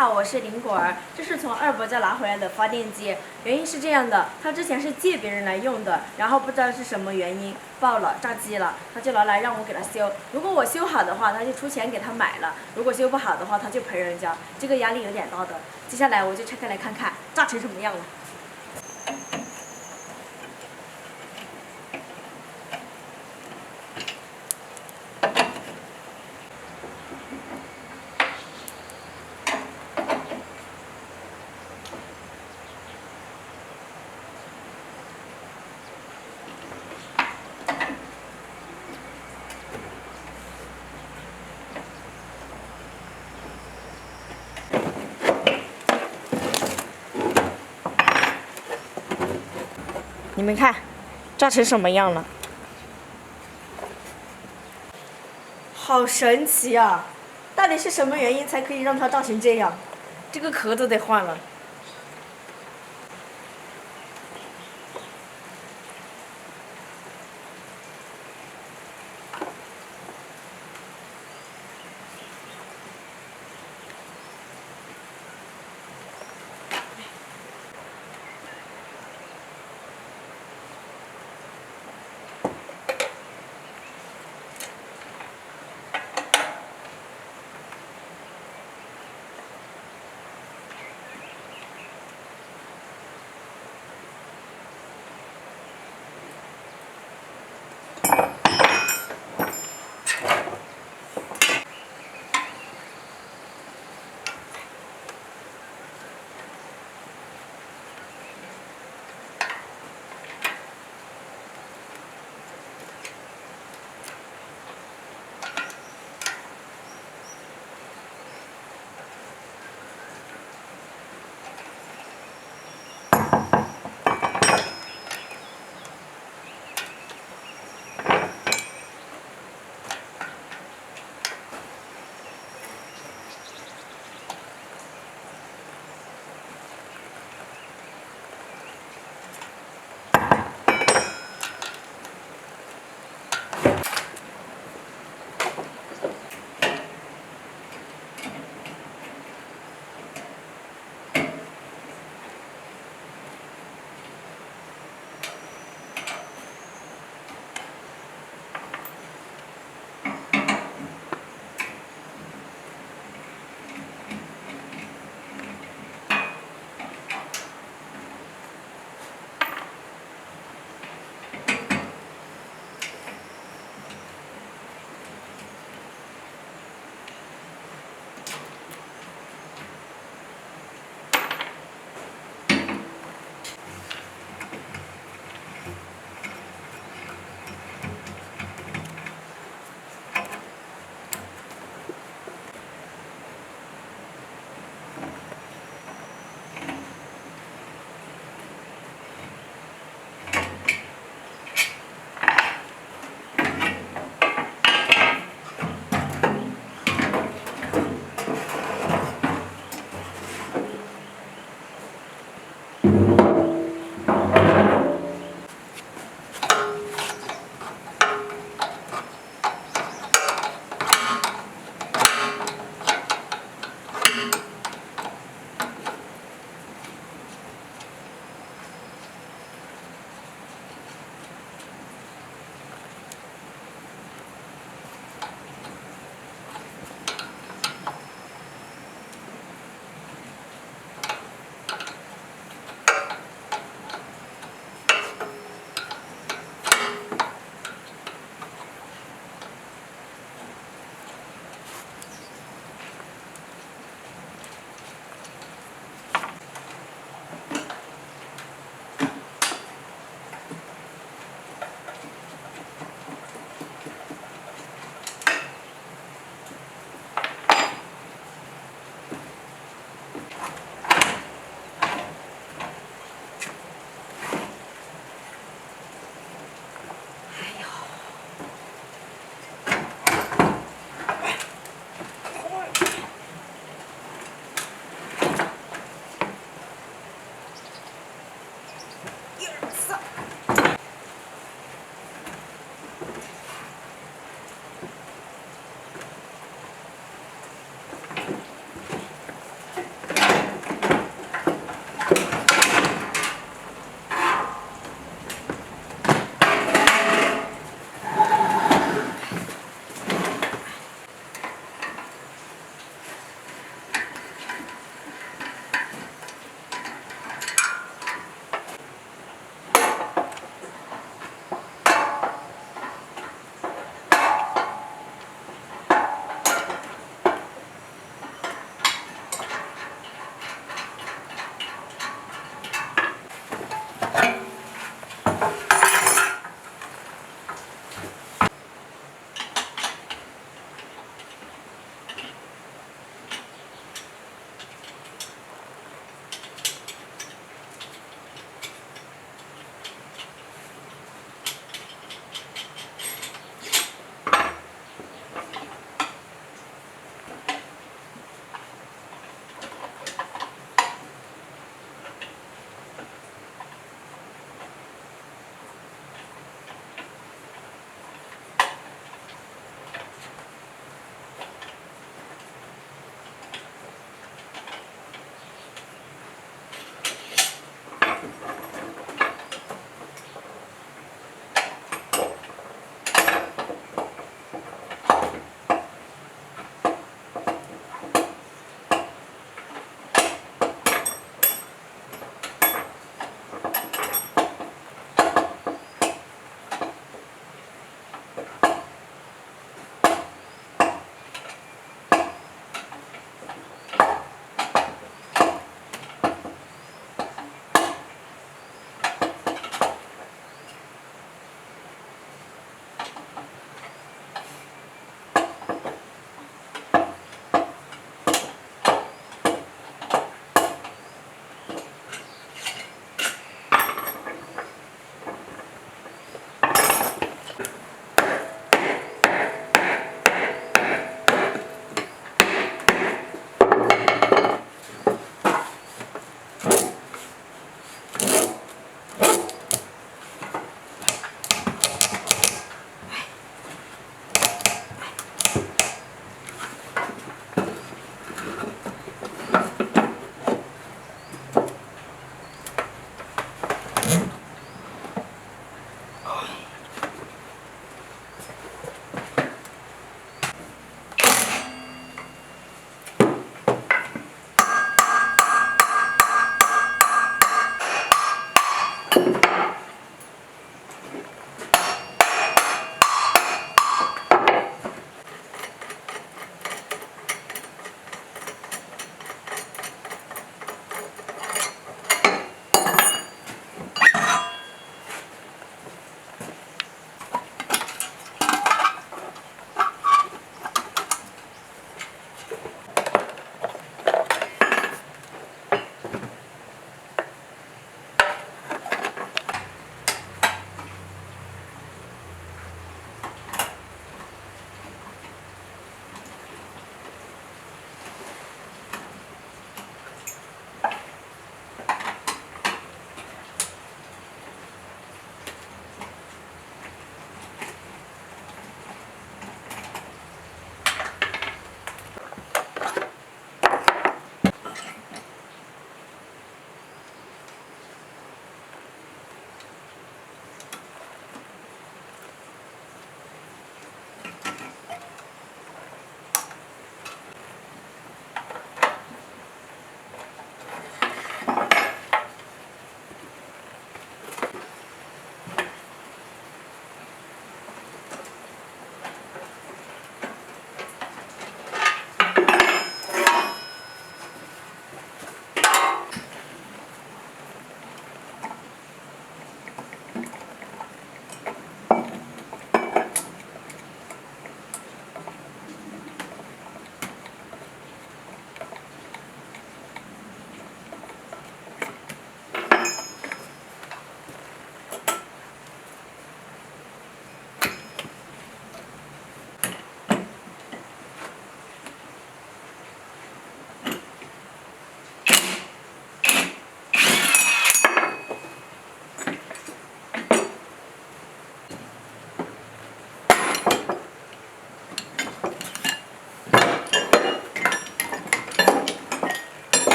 好，我是林果儿，这是从二伯家拿回来的发电机。原因是这样的，他之前是借别人来用的，然后不知道是什么原因爆了，炸机了，他就拿来让我给他修。如果我修好的话，他就出钱给他买了；如果修不好的话，他就赔人家。这个压力有点大的。接下来我就拆开来看看，炸成什么样了。你们看，炸成什么样了？好神奇啊！到底是什么原因才可以让它炸成这样？这个壳都得换了。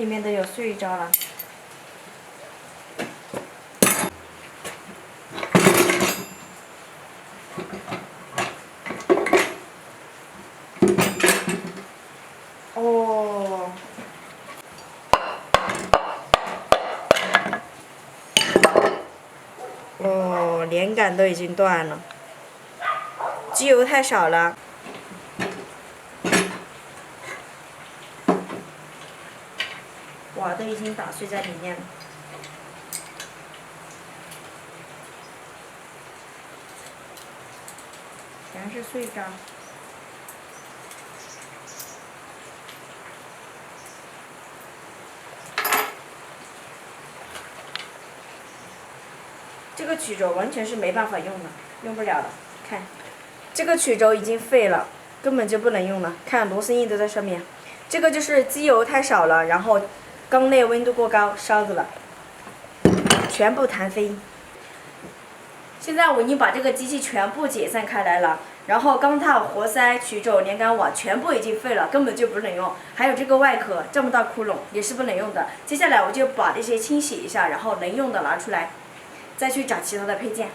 里面都有碎渣了。哦。哦，连杆都已经断了，机油太少了。哇，都已经打碎在里面了。全是碎渣。这个曲轴完全是没办法用的，用不了了。看，这个曲轴已经废了，根本就不能用了。看螺丝印都在上面。这个就是机油太少了，然后缸内温度过高烧着了，全部弹飞。现在我已经把这个机器全部解散开来了，然后钢套、活塞、曲轴、连杆瓦全部已经废了，根本就不能用。还有这个外壳这么大窟窿也是不能用的。接下来我就把这些清洗一下，然后能用的拿出来，再去找其他的配件。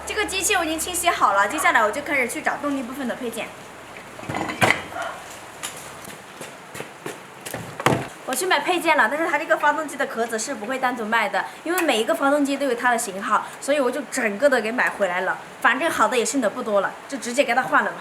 这个机器我已经清洗好了，接下来我就开始去找动力部分的配件。我去买配件了，但是它这个发动机的壳子是不会单独卖的，因为每一个发动机都有它的型号，所以我就整个的给买回来了。反正好的也剩的不多了，就直接给它换了吧。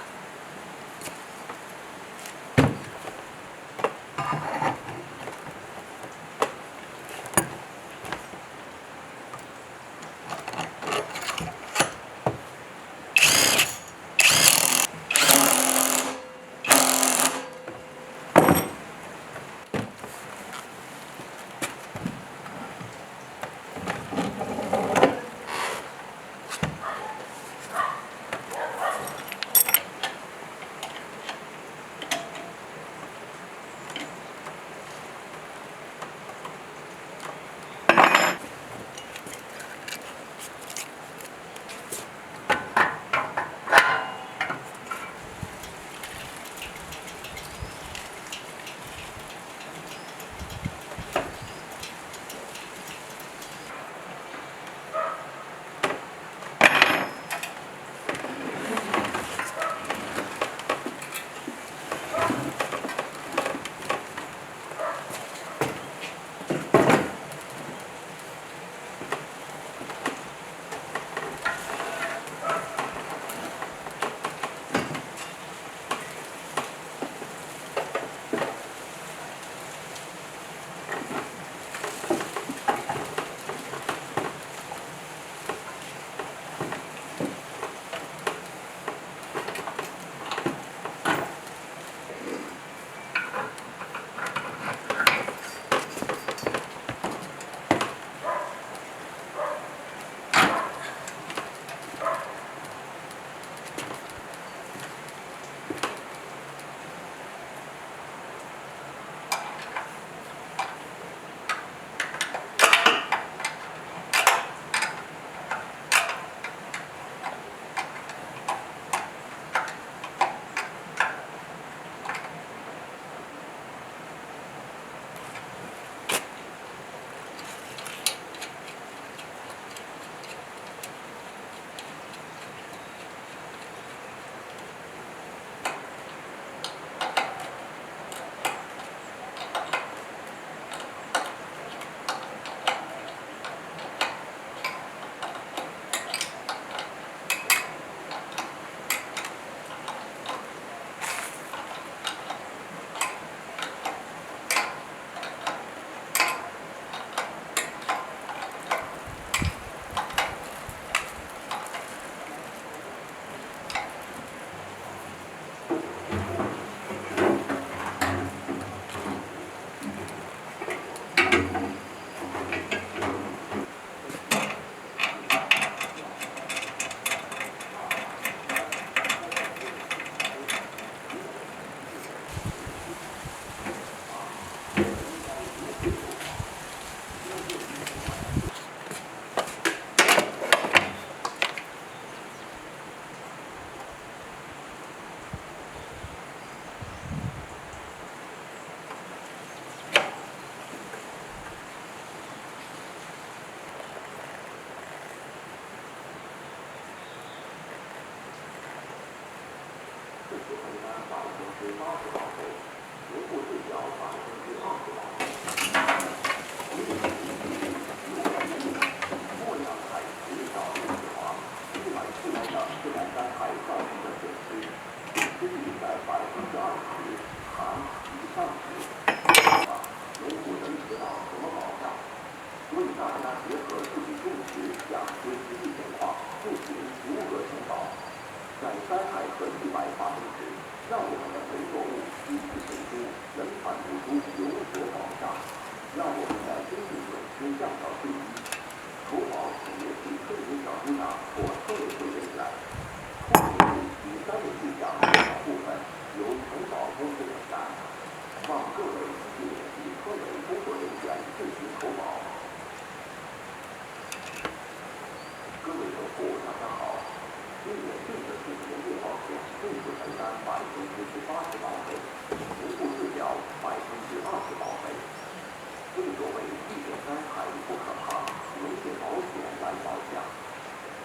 灾害不可怕，农业保险来保驾。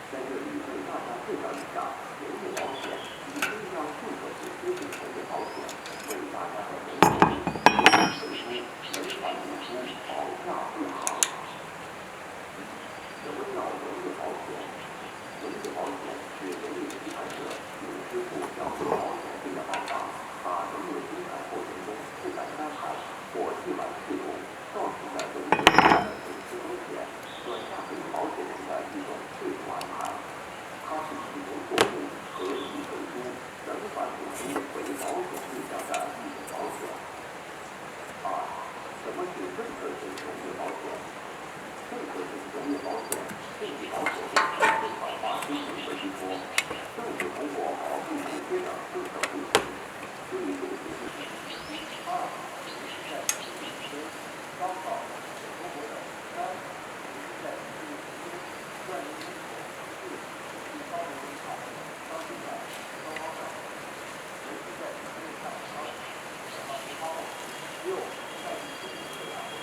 在这里为大家介绍一下农业保险与中央混合制推进农业保险，为大家的农业水书门槛不出，保驾护航。什么叫农业保险？农业保险是农业生产者应支付缴费保险费的保障，把农业生产过程中自然灾害或意外事故造成的农业生产的损失风险转嫁给保险人的一种制度安排。它是提供作物和易回收、能返补出为保险对象的一种保险。二、什么是政策性农业保险？政策性农业保险是以保险政策正常化推行为依托，政府通过保护补贴等政策推行，对种植地区。二、在地区烧烤、中国的三、在地区专业人口四、地方人口当地的高高上，尤其在地区上高高六、在地区的养护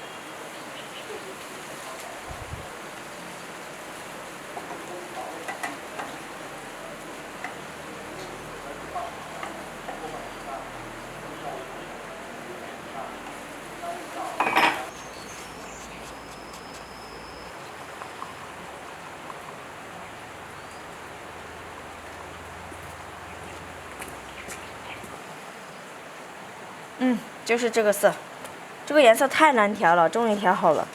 这些地方上。就是这个色，这个颜色太难调了，终于调好了。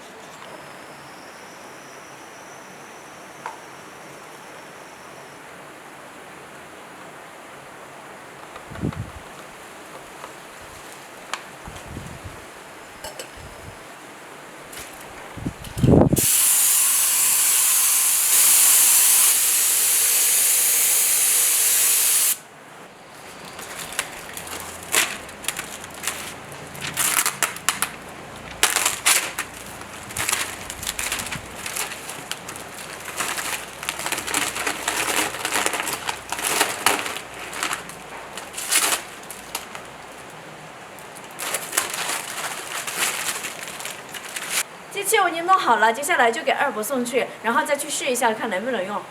机器我已经弄好了，接下来就给二伯送去，然后再去试一下，看能不能用。